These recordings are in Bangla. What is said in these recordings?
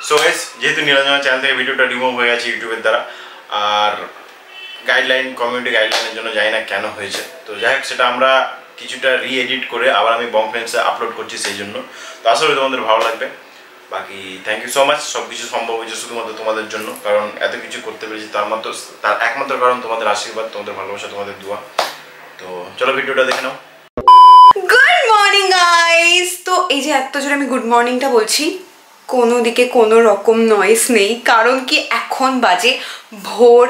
সো গাইস, যেহেতু নীলাঞ্জনা চ্যানেল থেকে ভিডিওটা রিমুভ হয়ে গেছে ইউটিউবের দ্বারা, আর গাইডলাইন কমিউনিটি গাইডলাইনের জন্য জানি না কেন হয়েছে, তো যাই হোক সেটা আমরা কিছুটা রি-এডিট করে আবার আমি বং ফ্রেন্ডসে আপলোড করছি সেই জন্য। তো আশা করি তোমাদের ভালো লাগবে। বাকি থ্যাংক ইউ সো মাচ। সব কিছু সম্ভব হয়েছে শুধুমাত্র তোমাদের জন্য, কারণ এত কিছু করতে পেরেছি তার একমাত্র কারণ তোমাদের আশীর্বাদ, তোমাদের ভালোবাসা, তোমাদের দোয়া। তো চলো ভিডিওটা দেখে নাও। Good morning guys. তো এই যে এত জোরে আমি গুড মর্নিংটা বলছি, কোনো দিকে কোনো রকম নয়েস নেই, কারণ কি এখন বাজে ভোর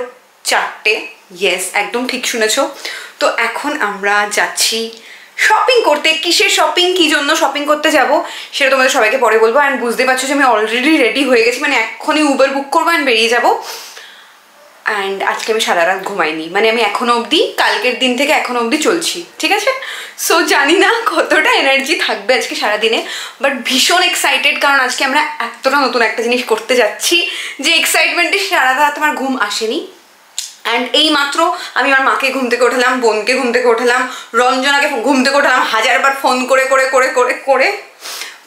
4টে। ইয়েস, একদম ঠিক শুনেছো। তো এখন আমরা যাচ্ছি শপিং করতে। কিসের শপিং, কি জন্য শপিং করতে যাব সেটা তোমাদের সবাইকে পরে বলবো। অ্যান্ড বুঝতে পারছো যে আমি অলরেডি রেডি হয়ে গেছি, মানে এখনই উবার বুক করবো অ্যান্ড বেরিয়ে যাবো। অ্যান্ড আজকে আমি সারা রাত ঘুমাইনি, মানে আমি এখনো অবধি কালকের দিন থেকে এখনো অবধি চলছি, ঠিক আছে। সো জানি না কতটা এনার্জি থাকবে আজকে সারাদিনে, বাট ভীষণ এক্সাইটেড, কারণ আজকে আমরা এতটা নতুন একটা জিনিস করতে যাচ্ছি যে এক্সাইটমেন্টে সারা রাত আমার ঘুম আসেনি। অ্যান্ড এই মাত্র আমি আমার মাকে ঘুম থেকে ওঠালাম, বোনকে ঘুম থেকে ওঠালাম, রঞ্জনাকে ঘুম থেকে ওঠালাম, হাজারবার ফোন করে করে করে করে করে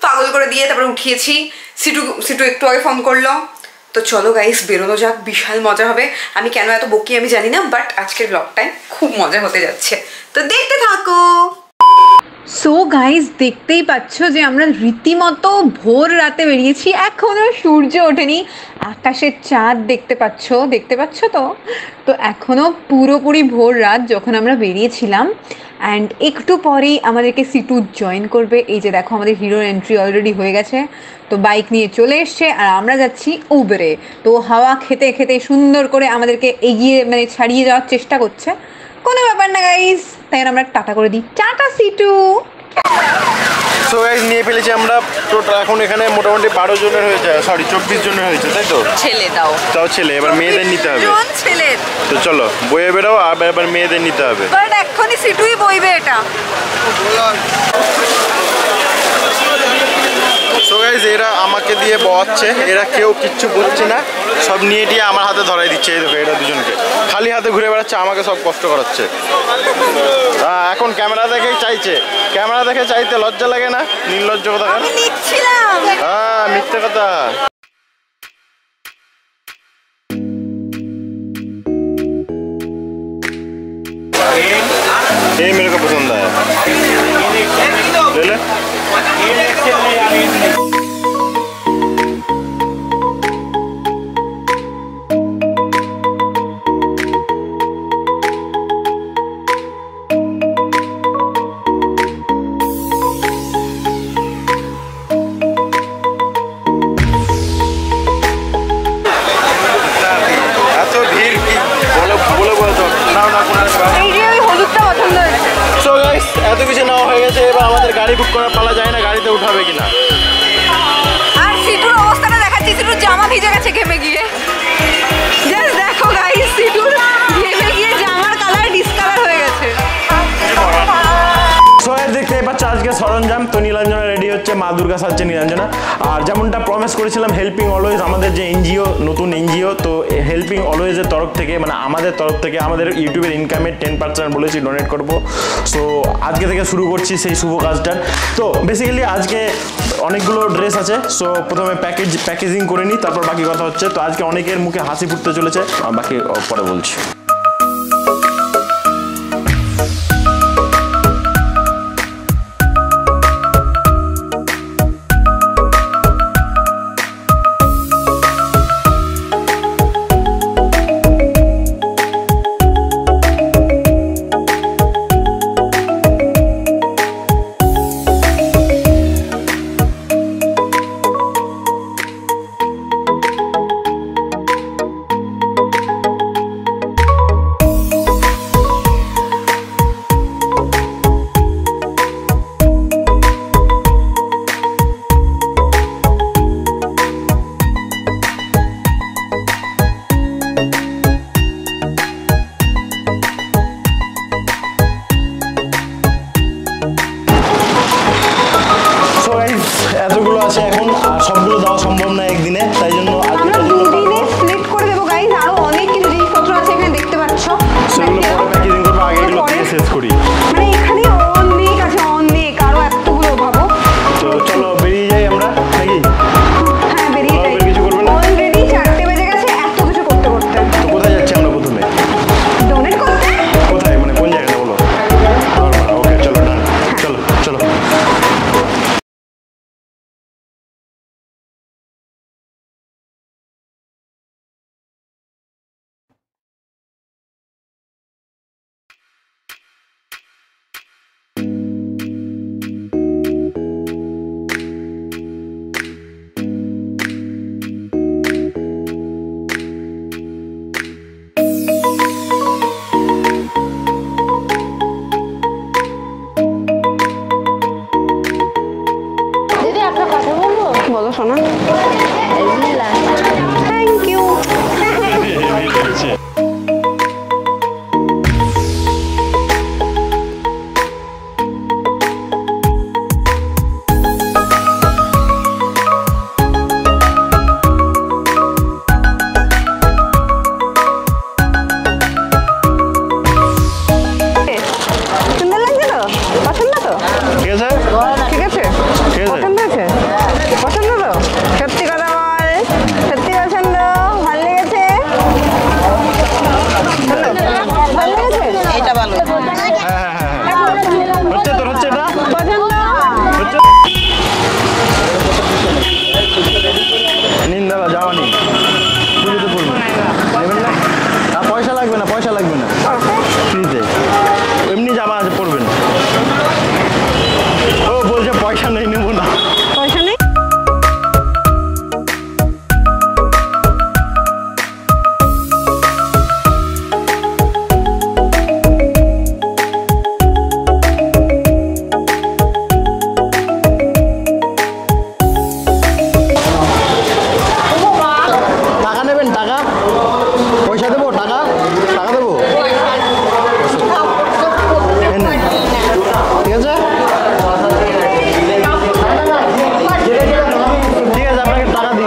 পাগল করে দিয়ে তারপরে উঠিয়েছি। সিটু একটু আগে ফোন করলো। তো চলো গাইস, বেরোনো যাক, বিশাল মজা হবে। আমি কেন এত বকি আমি জানি না, বাট আজকের ব্লগটায় খুব মজা হতে যাচ্ছে, তো দেখতে থাকো। সো গাইস, দেখতেই পাচ্ছ যে আমরা রীতিমতো ভোর রাতে বেরিয়েছি, এখনও সূর্য ওঠেনি, আকাশের চাঁদ দেখতে পাচ্ছ তো এখনও পুরোপুরি ভোর রাত যখন আমরা বেরিয়েছিলাম। অ্যান্ড একটু পরেই আমাদেরকে সিটু জয়েন করবে। এই যে দেখো, আমাদের হিরোর এন্ট্রি অলরেডি হয়ে গেছে, তো বাইক নিয়ে চলে এসছে, আর আমরা যাচ্ছি উবেরে। তো হাওয়া খেতে খেতে সুন্দর করে আমাদেরকে এগিয়ে মানে ছাড়িয়ে যাওয়ার চেষ্টা করছে। কোনো ব্যাপার না গাইস, তাই আমরা টাটা করে দিই। টাটা সিটু। সো গাইস, নিয়ে ফেলেছি আমরা টোটাল, এখন এখানে মোটামুটি 12 জনের হয়েছে, সরি 24 জনের হয়েছে, তাই তো? ছেলে দাও, তাও ছেলে, এবার মেয়েদের নিতে হবে। ছেলে তো চলো বয়ে বেরো, আর এবার মেয়েদের নিতে হবে। বাট এখনই সিটুই বইবে এটা। সো গাইস, এরা আমাকে দিয়ে বয়াচ্ছে, এরা কেউ কিচ্ছু বলছে না, সব নিয়ে টিয়ে আমার হাতে ধরাই দিচ্ছে। এই দেখো, এরা দুজনকে খালি হাতে ঘুরে বেড়াচ্ছে, আমাকে সব কষ্ট করাচ্ছে। এখন ক্যামেরা দেখে চাইতে লজ্জা লাগে না? নির্লজ্জ কথা। আমি নিচ্ছিলাম। হ্যাঁ, মিথ্যে কথা। ये मेरे को पसंद आया, ले ले। এত কিছু নেওয়া হয়ে গেছে, এবার আমাদের গাড়ি বুক করা পালা যায় না, গাড়িতে উঠাবে কিনা। আর সিটুর অবস্থাটা দেখাচ্ছি, সিটুর জামা ভিজে গেছে ঘেমে গিয়ে। জাস্ট দেখো গাইস, সিটুর ঘেমে গিয়ে জামার কালার ডিসকালার হয়ে গেছে। দেখতে পাচ্ছ আজকে সরঞ্জাম। তো নীলাঞ্জনা রেডি হচ্ছে, মা দুর্গা সাজছে নীলাঞ্জনা। আর যেমনটা প্রমিস করেছিলাম, হেল্পিং অলওয়েজ আমাদের যে এনজিও, নতুন এনজিও, তো হেল্পিং অলওয়েজের তরফ থেকে, মানে আমাদের তরফ থেকে আমাদের ইউটিউবের ইনকামের 10% বলেছি ডোনেট করবো। সো আজকে থেকে শুরু করছি সেই শুভ কাজটার। তো বেসিক্যালি আজকে অনেকগুলো ড্রেস আছে, সো প্রথমে প্যাকেজিং করে নিই, তারপর বাকি কথা হচ্ছে। তো আজকে অনেকের মুখে হাসি ফুটতে চলেছে, বাকি পরে বলছি।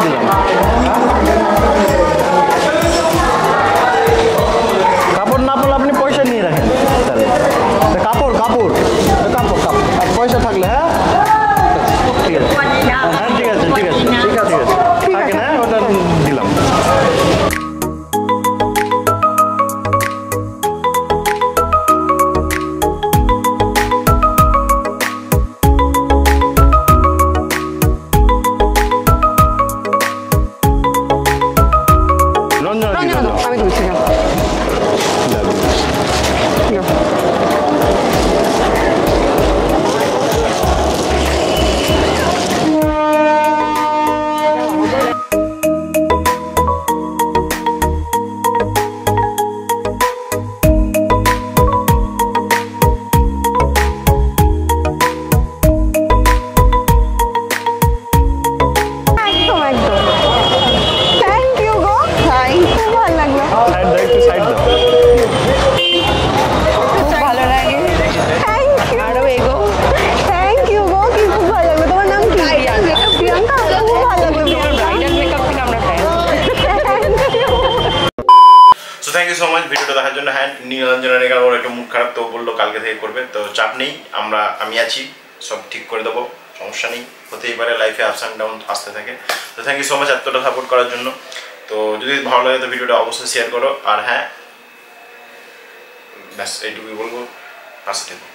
দিলাম। কাপড় না পড়লে আপনি পয়সা নিয়ে রাখেন তাহলে। কাপড় কাপড় কাপড় কাপড় পয়সা থাকলে হ্যাঁ ঠিক আছে হ্যাঁ ঠিক আছে ঠিক আছে ঠিক আছে ঠিক আছে থাকেন হ্যাঁ ওটা দিলাম। আমি তুলছি না। থ্যাংক ইউ সো মাচ ভিডিওটা দেখার জন্য। হ্যাঁ নীলাঞ্জনের এখানে ওর একটু মুড খারাপ, তো বললো কালকে থেকে করবে, তো চাপ নেই, আমি আছি, সব ঠিক করে দেবো, সমস্যা নেই, হতেই পারে, লাইফে আপস অ্যান্ড ডাউন আসতে থাকে। তো থ্যাংক ইউ সো মাচ এতটা সাপোর্ট করার জন্য। তো যদি ভালো লাগে তো ভিডিওটা অবশ্যই শেয়ার করো, আর হ্যাঁ ব্যাস এইটুকুই বলবো, পাশে থেকো।